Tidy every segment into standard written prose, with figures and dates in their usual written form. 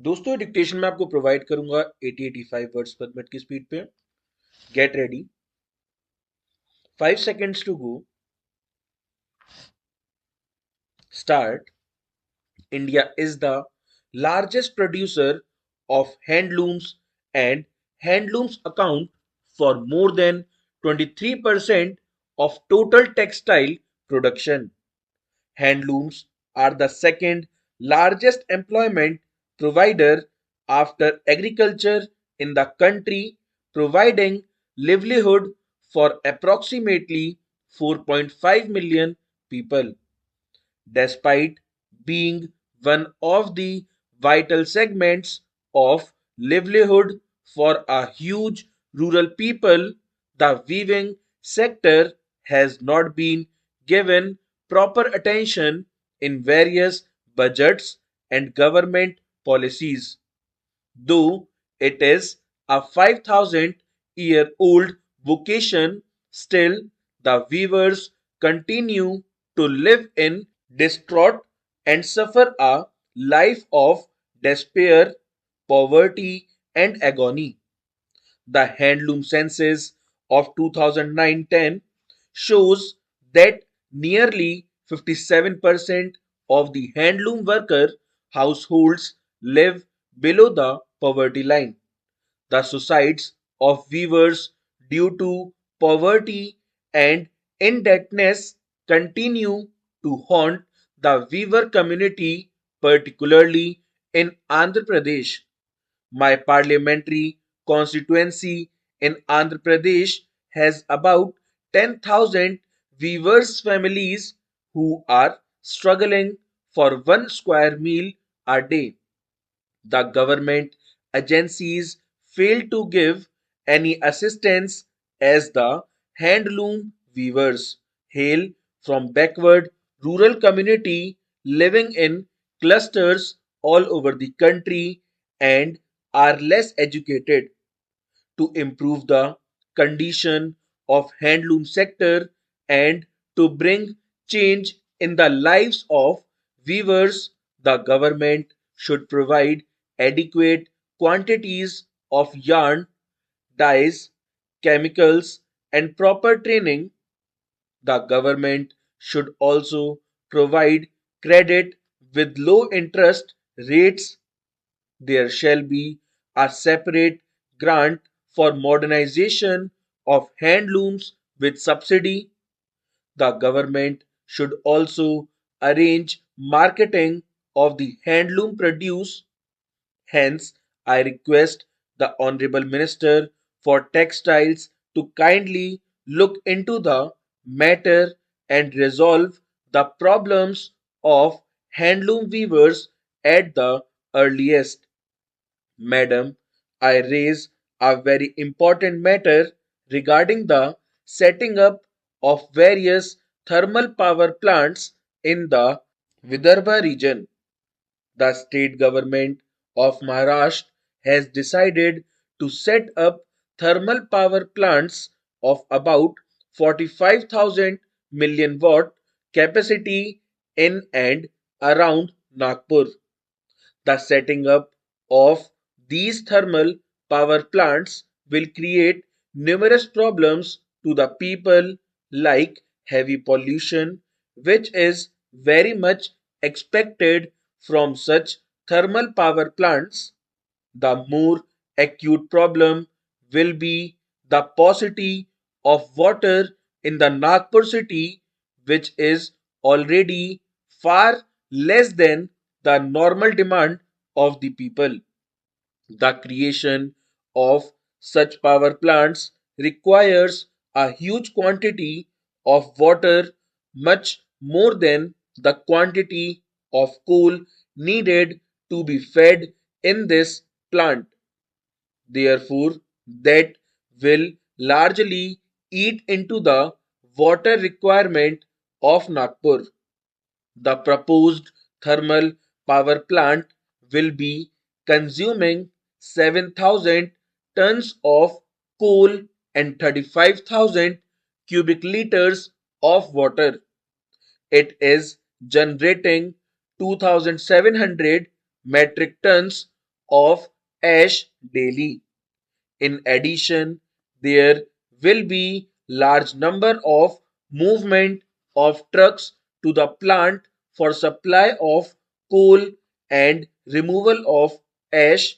दोस्तों डिक्टेशन में आपको प्रोवाइड करूंगा 80-85 वर्ड्स पर मिनट की स्पीड पे। Get ready. 5 seconds to go. Start. India is the largest producer of handlooms, and handlooms account for more than 23% of total textile production. Handlooms are the second largest employment provider after agriculture in the country, providing livelihood for approximately 4.5 million people. Despite being one of the vital segments of livelihood for a huge rural people, the weaving sector has not been given proper attention in various budgets and government policies. Though it is a 5,000-year-old vocation, still the weavers continue to live in distraught and suffer a life of despair, poverty, and agony. The handloom census of 2009-10 shows that nearly 57% of the handloom worker households live below the poverty line. The suicides of weavers due to poverty and indebtedness continue to haunt the weaver community, particularly in Andhra Pradesh. My parliamentary constituency in Andhra Pradesh has about 10,000 weavers' families who are struggling for one square meal a day. The government agencies fail to give any assistance as the handloom weavers hail from backward rural community living in clusters all over the country and are less educated. To improve the condition of handloom sector and to bring change in the lives of weavers, the government should provide adequate quantities of yarn, dyes, chemicals, and proper training. The government should also provide credit with low interest rates. There shall be a separate grant for modernization of handlooms with subsidy. The government should also arrange marketing of the handloom produce. Hence, I request the Honorable Minister for Textiles to kindly look into the matter and resolve the problems of handloom weavers at the earliest. Madam, I raise a very important matter regarding the setting up of various thermal power plants in the Vidarbha region. The state government of Maharashtra has decided to set up thermal power plants of about 45,000 million watt capacity in and around Nagpur. The setting up of these thermal power plants will create numerous problems to the people, like heavy pollution, which is very much expected from such thermal power plants. The more acute problem will be the paucity of water in the Nagpur city, which is already far less than the normal demand of the people. The creation of such power plants requires a huge quantity of water, much more than the quantity of coal needed to be fed in this plant. Therefore, that will largely eat into the water requirement of Nagpur. The proposed thermal power plant will be consuming 7,000 tons of coal and 35,000 cubic liters of water. It is generating 2,700 metric tons of ash daily. In addition, there will be large number of movement of trucks to the plant for supply of coal and removal of ash.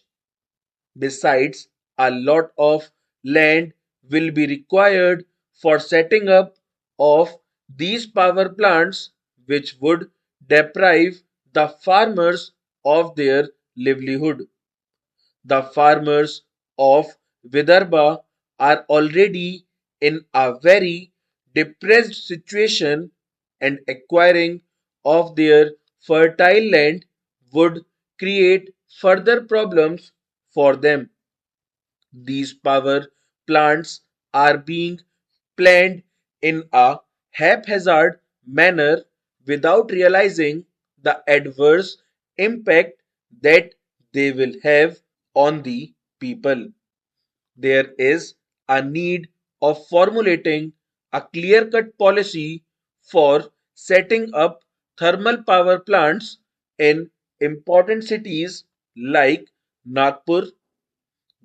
Besides, a lot of land will be required for setting up of these power plants, which would deprive the farmers of their livelihood. The farmers of Vidarbha are already in a very depressed situation, and acquiring of their fertile land would create further problems for them. These power plants are being planned in a haphazard manner without realizing the adverse impact that they will have on the people. There is a need of formulating a clear cut policy for setting up thermal power plants in important cities like Nagpur.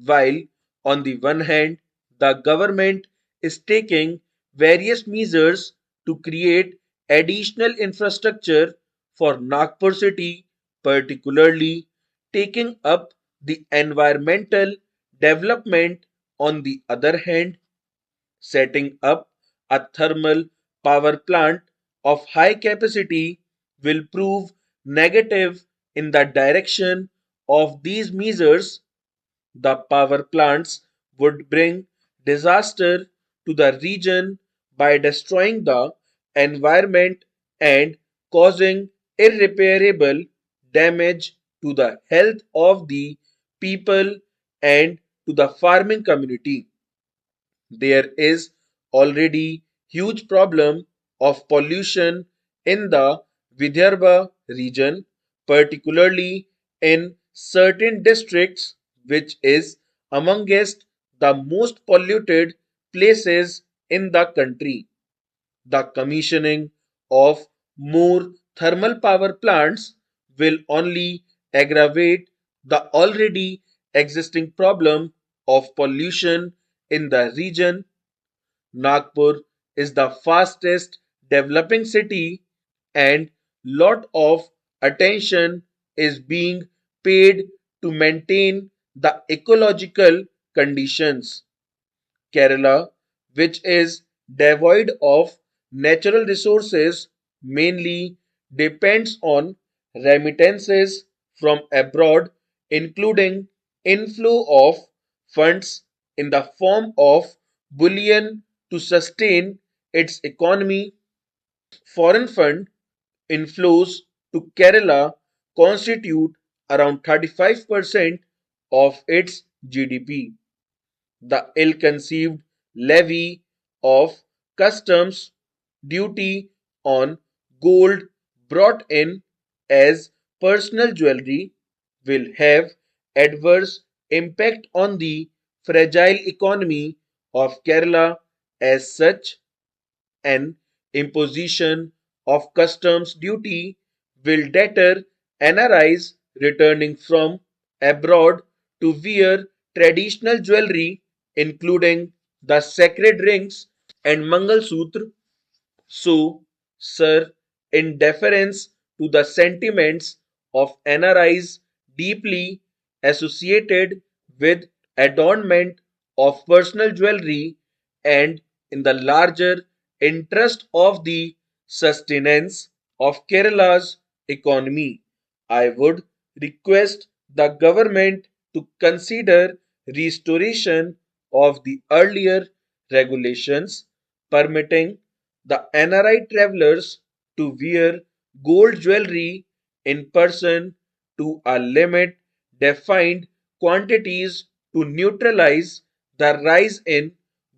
While, on the one hand, the government is taking various measures to create additional infrastructure for Nagpur city, particularly taking up the environmental development, on the other hand, setting up a thermal power plant of high capacity will prove negative in the direction of these measures. The power plants would bring disaster to the region by destroying the environment and causing irreparable damage to the health of the people and to the farming community. There is already huge problem of pollution in the Vidarbha region, particularly in certain districts, which is amongst the most polluted places in the country. The commissioning of more thermal power plants will only aggravate the already existing problem of pollution in the region. Nagpur is the fastest developing city, and lot of attention is being paid to maintain the ecological conditions. Kerala, which is devoid of natural resources, mainly depends on remittances from abroad, including inflow of funds in the form of bullion to sustain its economy. Foreign fund inflows to Kerala constitute around 35% of its GDP. The ill-conceived levy of customs duty on gold brought in as personal jewelry will have adverse impact on the fragile economy of Kerala. As such, an imposition of customs duty will deter NRIs returning from abroad to wear traditional jewelry, including the sacred rings and Mangal Sutra. So, sir, in deference to the sentiments of NRIs deeply associated with adornment of personal jewelry, and in the larger interest of the sustenance of Kerala's economy, I would request the government to consider restoration of the earlier regulations permitting the NRI travelers to wear gold jewelry in person to a limit defined quantities to neutralize the rise in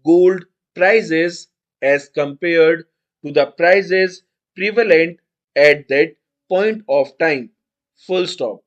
gold prices as compared to the prices prevalent at that point of time. Full stop.